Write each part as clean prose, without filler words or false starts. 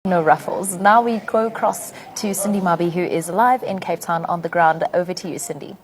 No ruffles. Now we go across to Cindy Mabi, who is live in Cape Town on the ground. Over to you, Cindy.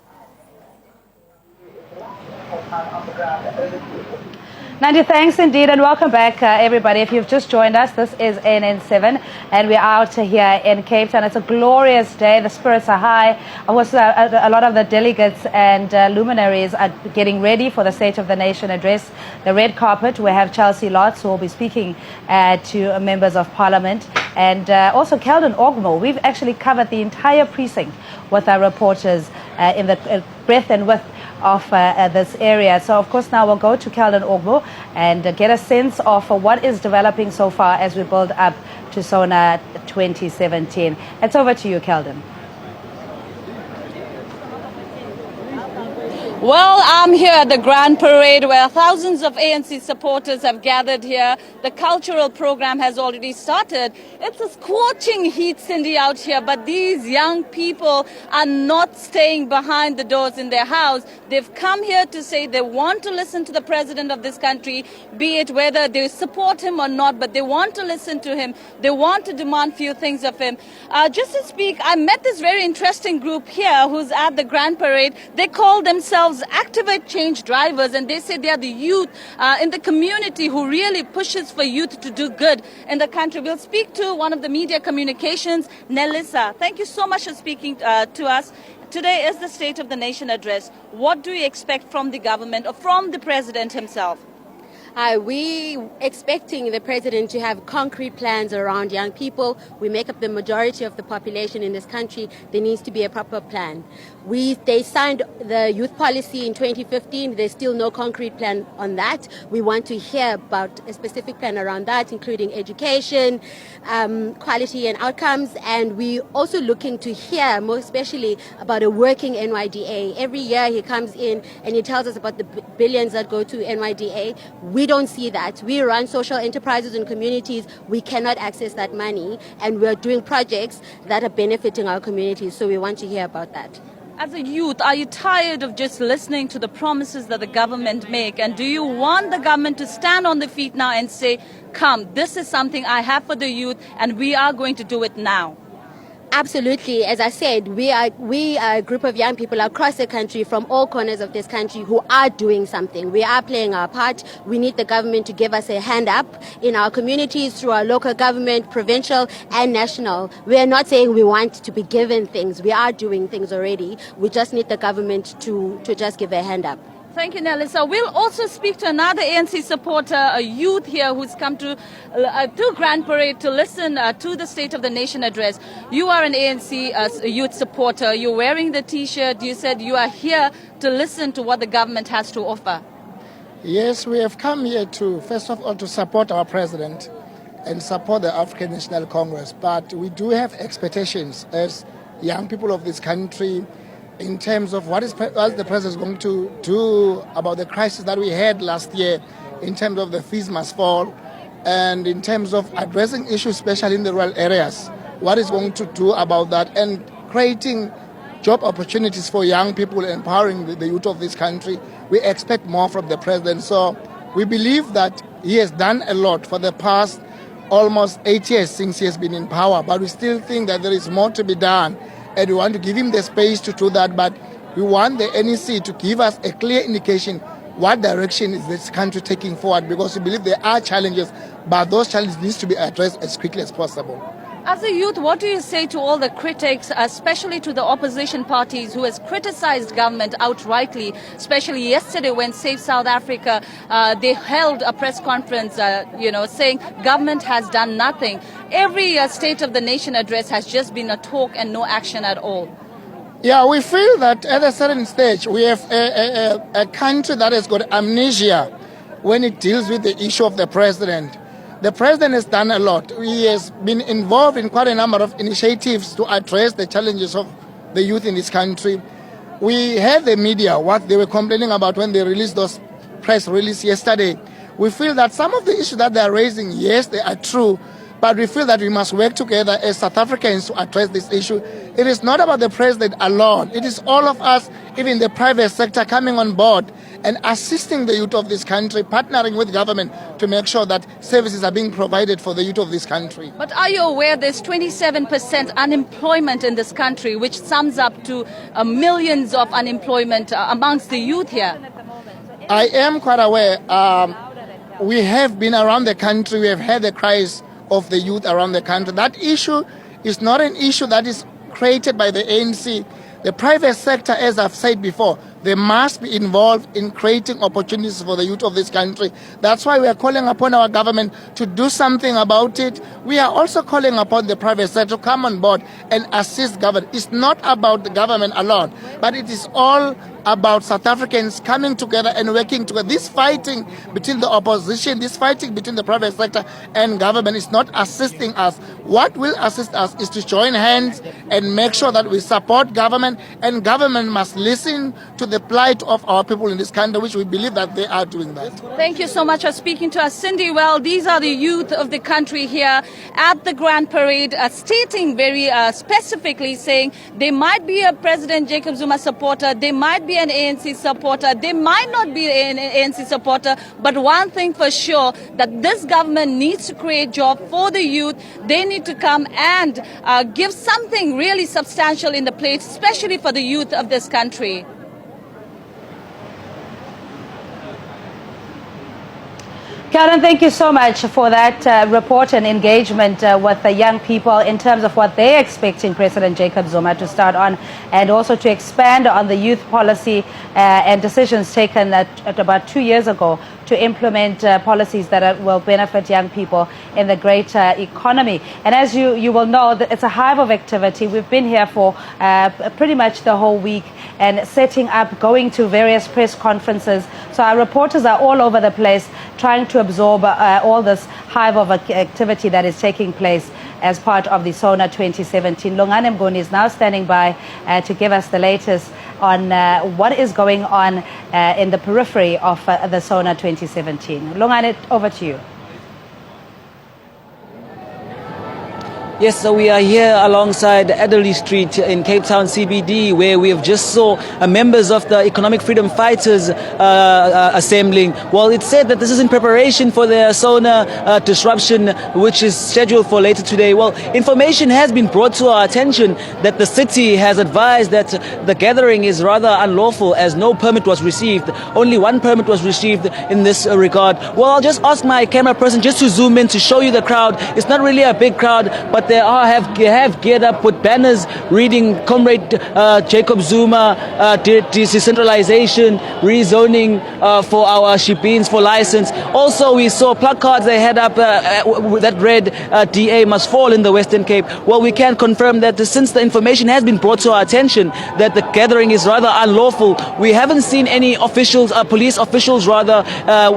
Nandi, thanks indeed, and welcome back, everybody. If you've just joined us, this is NN7, and we're out here in Cape Town. It's a glorious day. The spirits are high. Of course, a lot of the delegates and luminaries are getting ready for the State of the Nation address. The red carpet, we have Chelsea Lotz, who will be speaking to members of Parliament, and also Keldon Ogmo. We've actually covered the entire precinct with our reporters in the breadth and width of this area. So of course now we'll go to Keldon Ogmo and get a sense of what is developing so far as we build up to SONA 2017. It's over to you, Keldon. Well, I'm here at the Grand Parade where thousands of ANC supporters have gathered here. The cultural program has already started. It's a scorching heat, Cindy, out here, but these young people are not staying behind the doors in their house. They've come here to say they want to listen to the president of this country, be it whether they support him or not, but they want to listen to him. They want to demand few things of him. Just to speak, I met this very interesting group here who's at the Grand Parade. They call themselves Activate Change Drivers, and they say they are the youth in the community who really pushes for youth to do good in the country. We'll speak to one of the media communications, Nelisa. Thank you so much for speaking to us. Today is the State of the Nation address. What do you expect from the government or from the president himself? We expecting the president to have concrete plans around young people. We make up the majority of the population in this country. There needs to be a proper plan. They signed the youth policy in 2015. There's still no concrete plan on that. We want to hear about a specific plan around that, including education, quality and outcomes. And we also looking to hear more especially about a working NYDA. Every year he comes in and he tells us about the billions that go to NYDA. We don't see that. We run social enterprises in communities. We cannot access that money, and we're doing projects that are benefiting our communities. So we want to hear about that. As a youth, are you tired of just listening to the promises that the government make? And do you want the government to stand on their feet now and say, come, this is something I have for the youth, and we are going to do it now? Absolutely. As I said, we are a group of young people across the country from all corners of this country who are doing something. We are playing our part. We need the government to give us a hand up in our communities through our local government, provincial and national. We are not saying we want to be given things. We are doing things already. We just need the government to just give a hand up. Thank you, Nelisa. We'll also speak to another ANC supporter, a youth here who's come to Grand Parade to listen to the State of the Nation address. You are an ANC youth supporter. You're wearing the T-shirt. You said you are here to listen to what the government has to offer. Yes, we have come here to, first of all, to support our president and support the African National Congress. But we do have expectations as young people of this country in terms of what the president is going to do about the crisis that we had last year in terms of the fees must fall and in terms of addressing issues, especially in the rural areas, what is going to do about that and creating job opportunities for young people, empowering the youth of this country. We expect more from the president. So we believe that he has done a lot for the past almost 8 years since he has been in power, but we still think that there is more to be done. And we want to give him the space to do that, but we want the NEC to give us a clear indication what direction is this country taking forward, because we believe there are challenges, but those challenges need to be addressed as quickly as possible. As a youth, what do you say to all the critics, especially to the opposition parties who has criticized government outrightly, especially yesterday when Save South Africa, they held a press conference, saying government has done nothing. Every State of the Nation address has just been a talk and no action at all. Yeah, we feel that at a certain stage we have a country that has got amnesia when it deals with the issue of the president. The president has done a lot. He has been involved in quite a number of initiatives to address the challenges of the youth in this country. We heard the media, what they were complaining about when they released those press releases yesterday. We feel that some of the issues that they are raising, yes, they are true, but we feel that we must work together as South Africans to address this issue. It is not about the president alone. It is all of us, even the private sector, coming on board and assisting the youth of this country, partnering with government to make sure that services are being provided for the youth of this country. But are you aware there's 27% unemployment in this country, which sums up to millions of unemployment amongst the youth here? I am quite aware. We have been around the country. We have had the cries of the youth around the country. That issue is not an issue that is created by the ANC. The private sector, as I've said before, they must be involved in creating opportunities for the youth of this country. That's why we are calling upon our government to do something about it. We are also calling upon the private sector to come on board and assist government. It's not about the government alone, but it is all about South Africans coming together and working together. This fighting between the opposition, this fighting between the private sector and government is not assisting us. What will assist us is to join hands and make sure that we support government, and government must listen to the plight of our people in this country, which we believe that they are doing that. Thank you so much for speaking to us, Cindy. Well, these are the youth of the country here at the Grand Parade, stating very specifically, saying they might be a President Jacob Zuma supporter, they might be an ANC supporter, they might not be an ANC supporter, but one thing for sure, that this government needs to create jobs for the youth. They need to come and give something really substantial in the plate, especially for the youth of this country. Karen, thank you so much for that report and engagement with the young people in terms of what they're expecting President Jacob Zuma to start on, and also to expand on the youth policy and decisions taken at about 2 years ago to implement policies that will benefit young people in the greater economy. And as you will know, it's a hive of activity. We've been here for pretty much the whole week and setting up, going to various press conferences. So our reporters are all over the place trying to absorb all this hive of activity that is taking place as part of the SONA 2017. Longane Mguni is now standing by to give us the latest on what is going on in the periphery of the SONA 2017. Longane, over to you. Yes, so we are here alongside Adderley Street in Cape Town CBD, where we have just saw members of the Economic Freedom Fighters assembling. Well, it's said that this is in preparation for the SONA disruption, which is scheduled for later today. Well, information has been brought to our attention that the city has advised that the gathering is rather unlawful, as no permit was received. Only one permit was received in this regard. Well, I'll just ask my camera person just to zoom in to show you the crowd. It's not really a big crowd, but they have geared up with banners reading Comrade Jacob Zuma, decentralization, rezoning for our Shebeens for license. Also, we saw placards they had up that read DA must fall in the Western Cape. Well, we can confirm that since the information has been brought to our attention that the gathering is rather unlawful, we haven't seen any officials, police officials rather,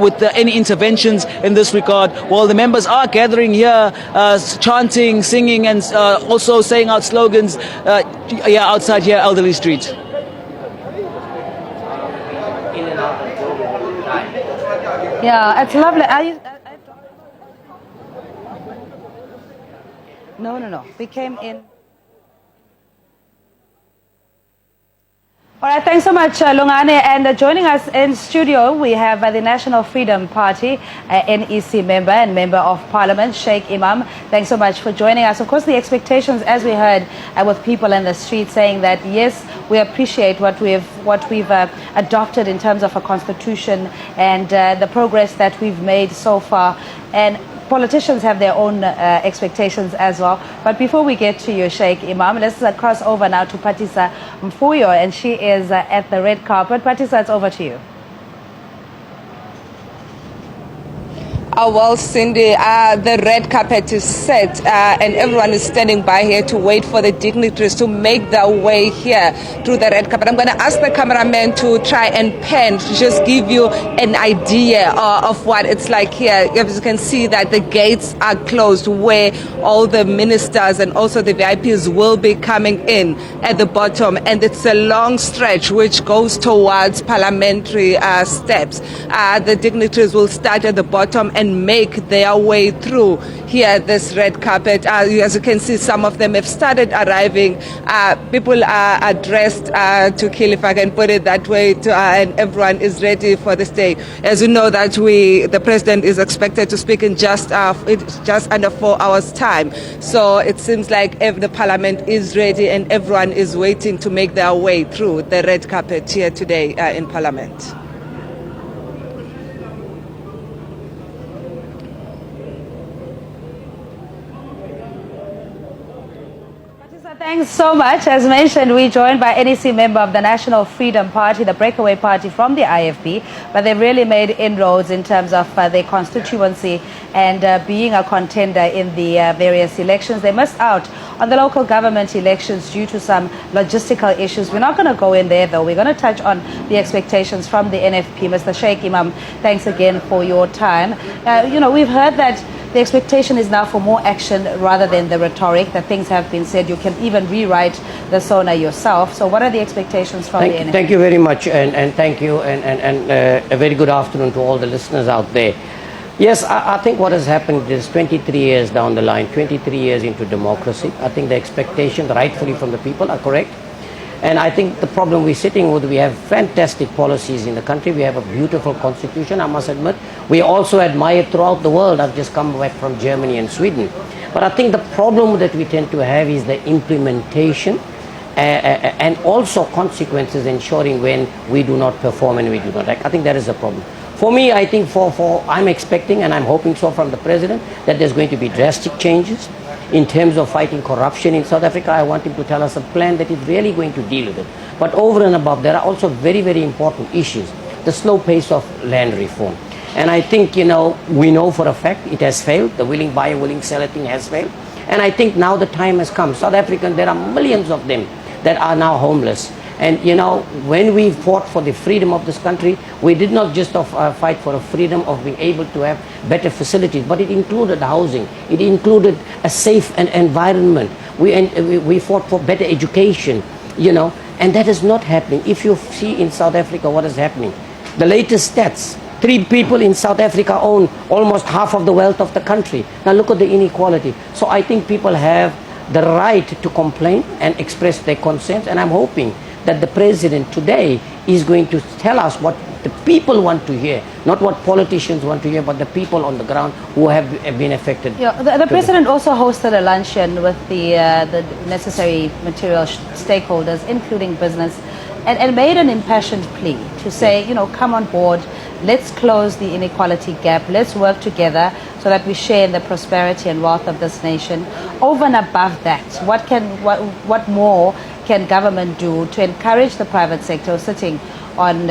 with any interventions in this regard. Well, the members are gathering here, chanting, singing, and also saying out slogans outside here, Elderly Street. Yeah, it's lovely. No. We came in. All right, thanks so much, Longane. And joining us in studio, we have the National Freedom Party, NEC member and member of Parliament, Sheikh Imam. Thanks so much for joining us. Of course, the expectations, as we heard with people in the street saying that, yes, we appreciate what we've adopted in terms of a constitution and the progress that we've made so far. And politicians have their own expectations as well. But before we get to you, Sheikh Imam, let's cross over now to Patisa Mfuyo, and she is at the red carpet. Patisa, it's over to you. Well, Cindy, the red carpet is set and everyone is standing by here to wait for the dignitaries to make their way here through the red carpet. I'm going to ask the cameraman to try and pan to just give you an idea of what it's like here. As you can see that the gates are closed where all the ministers and also the VIPs will be coming in at the bottom, and it's a long stretch which goes towards parliamentary steps. The dignitaries will start at the bottom and and make their way through here, this red carpet. As you can see, some of them have started arriving. People are dressed to kill, if I can put it that way, and everyone is ready for this day. As you know, that the president is expected to speak in just under 4 hours' time. So it seems like the parliament is ready and everyone is waiting to make their way through the red carpet here today in parliament. Thanks so much. As mentioned, we're joined by NEC member of the National Freedom Party, the breakaway party from the IFP, but they've really made inroads in terms of their constituency and being a contender in the various elections. They missed out on the local government elections due to some logistical issues. We're not going to go in there, though. We're going to touch on the expectations from the NFP. Mr. Sheikh Imam, thanks again for your time. We've heard that the expectation is now for more action rather than the rhetoric, that things have been said. You can even rewrite the SONA yourself. So what are the expectations from the NFP? Thank you very much, and thank you, and a very good afternoon to all the listeners out there. Yes, I think what has happened is 23 years down the line, 23 years into democracy. I think the expectations rightfully from the people are correct. And I think the problem we're sitting with, we have fantastic policies in the country. We have a beautiful constitution, I must admit. We also admire throughout the world. I've just come back from Germany and Sweden. But I think the problem that we tend to have is the implementation and also consequences ensuring when we do not perform and we do not act. I think that is the problem. For me, I think I'm expecting and I'm hoping so from the president that there's going to be drastic changes in terms of fighting corruption in South Africa. I want him to tell us a plan that is really going to deal with it. But over and above, there are also very, very important issues. The slow pace of land reform. And I think, we know for a fact it has failed. The willing buyer, willing seller thing has failed. And I think now the time has come. South Africans, there are millions of them that are now homeless. And, when we fought for the freedom of this country, we did not just fight for a freedom of being able to have better facilities, but it included housing. It included a safe environment. We fought for better education, and that is not happening. If you see in South Africa what is happening, the latest stats, 3 people in South Africa own almost half of the wealth of the country. Now look at the inequality. So I think people have the right to complain and express their concerns, and I'm hoping that the president today is going to tell us what the people want to hear, not what politicians want to hear, but the people on the ground who have been affected. Yeah, the president also hosted a luncheon with the necessary material stakeholders, including business, and made an impassioned plea to say, come on board, let's close the inequality gap, let's work together so that we share in the prosperity and wealth of this nation. Over and above that, what more can government do to encourage the private sector sitting on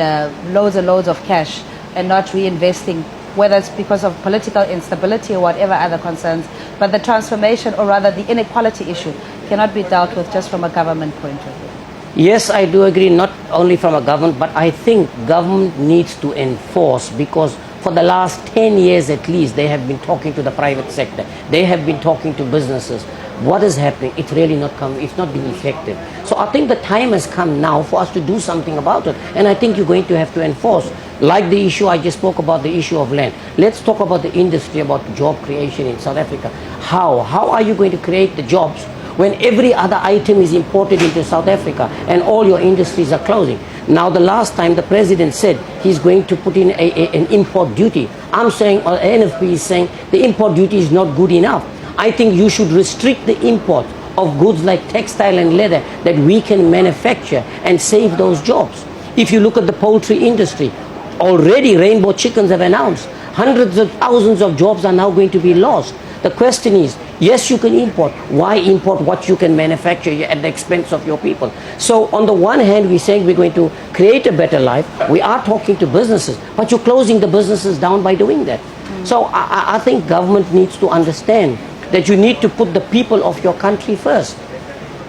loads and loads of cash and not reinvesting, whether it's because of political instability or whatever other concerns, but the transformation, or rather the inequality issue, cannot be dealt with just from a government point of view? Yes, I do agree, not only from a government, but I think government needs to enforce, because for the last 10 years at least, they have been talking to the private sector. They have been talking to businesses. What is happening? It's really not coming. It's not been effective. So I think the time has come now for us to do something about it. And I think you're going to have to enforce. Like the issue I just spoke about, the issue of land. Let's talk about the industry, about job creation in South Africa. How are you going to create the jobs when every other item is imported into South Africa and all your industries are closing? Now, the last time the president said he's going to put in an import duty. I'm saying, or NFP is saying, the import duty is not good enough. I think you should restrict the import of goods like textile and leather that we can manufacture and save those jobs. If you look at the poultry industry, already Rainbow Chickens have announced hundreds of thousands of jobs are now going to be lost. The question is, yes, you can import. Why import what you can manufacture at the expense of your people? So on the one hand, we're saying we're going to create a better life. We are talking to businesses, but you're closing the businesses down by doing that. So I think government needs to understand that you need to put the people of your country first.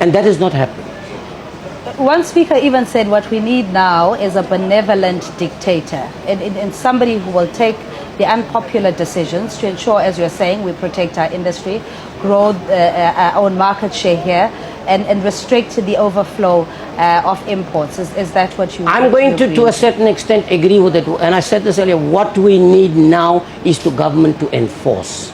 And that is not happening. One speaker even said what we need now is a benevolent dictator and somebody who will take the unpopular decisions to ensure, as you're saying, we protect our industry, grow our own market share here, and restrict the overflow of imports. Is that what you? I'm going to a certain extent agree with it. And I said this earlier, what we need now is the government to enforce.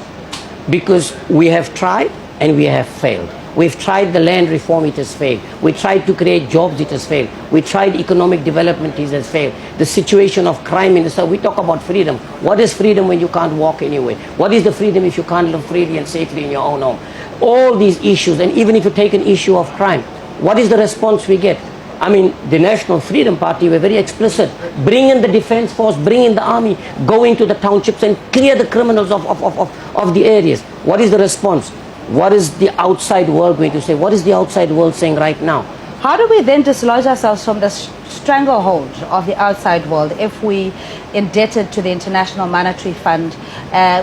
Because we have tried and we have failed. We've tried the land reform, it has failed. We tried to create jobs, it has failed. We tried economic development, it has failed. The situation of crime in the south, we talk about freedom. What is freedom when you can't walk anywhere? What is the freedom if you can't live freely and safely in your own home? All these issues, and even if you take an issue of crime, what is the response we get? I mean, the National Freedom Party were very explicit. Bring in the defense force, bring in the army, go into the townships and clear the criminals of the areas. What is the response? What is the outside world going to say? What is the outside world saying right now? How do we then dislodge ourselves from the stranglehold of the outside world if we indebted to the International Monetary Fund,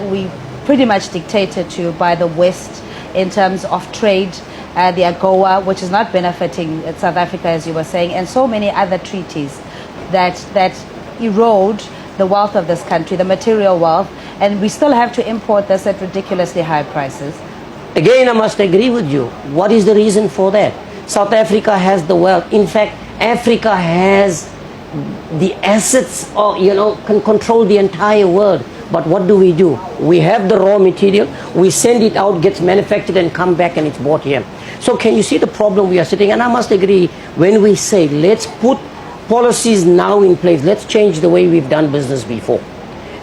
we pretty much dictated to by the West in terms of trade, the AGOA, which is not benefiting South Africa, as you were saying, and so many other treaties that erode the wealth of this country, the material wealth, and we still have to import this at ridiculously high prices? Again, I must agree with you. What is the reason for that? South Africa has the wealth. In fact, Africa has the assets, or, can control the entire world. But what do? We have the raw material, we send it out, gets manufactured and come back and it's bought here. So can you see the problem we are sitting? And I must agree, when we say, let's put policies now in place, let's change the way we've done business before.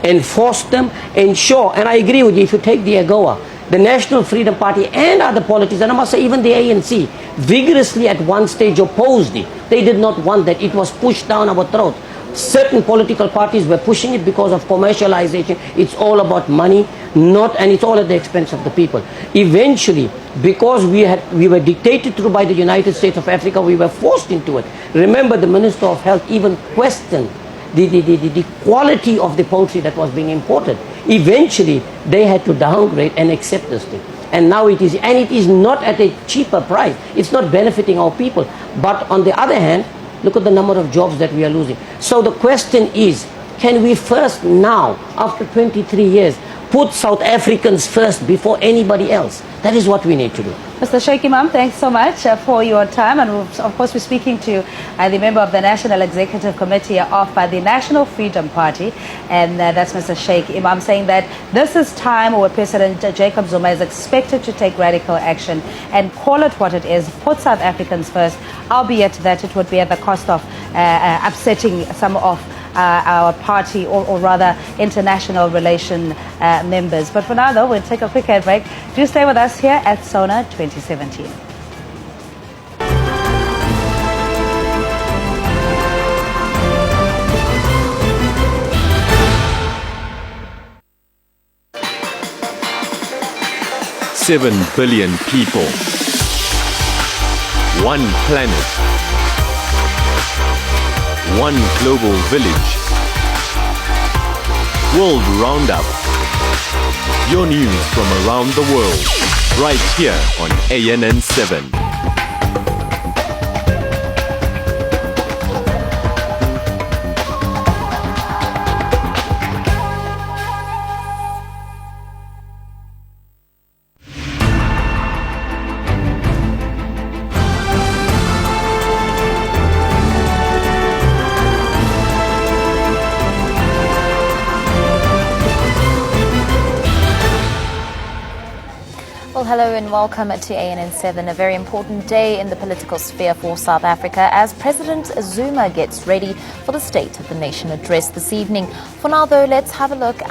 Enforce them, ensure, and I agree with you, if you take the AGOA, the National Freedom Party and other politicians, and I must say even the ANC, vigorously at one stage opposed it. They did not want that. It was pushed down our throat. Certain political parties were pushing it because of commercialization. It's all about money, and it's all at the expense of the people. Eventually, because we were dictated through by the United States of Africa, we were forced into it. Remember, the Minister of Health even questioned the quality of the poultry that was being imported. Eventually, they had to downgrade and accept this thing. And now it is not at a cheaper price. It's not benefiting our people. But on the other hand, look at the number of jobs that we are losing. So the question is, can we first now, after 23 years, put South Africans first before anybody else? That is what we need to do. Mr. Sheikh Imam, thanks so much for your time. And of course, we're speaking to the member of the National Executive Committee of the National Freedom Party. And that's Mr. Sheikh Imam, saying that this is time where President Jacob Zuma is expected to take radical action and call it what it is, put South Africans first, albeit that it would be at the cost of upsetting some of our party or rather international relation members. But for now, though, we'll take a quick ad break. Do stay with us here at SONA 2017. Seven billion people, one planet, one global village. World Roundup. Your news from around the world, right here on ANN 7. Hello and welcome to ANN 7, a very important day in the political sphere for South Africa as President Zuma gets ready for the State of the Nation address this evening. For now, though, let's have a look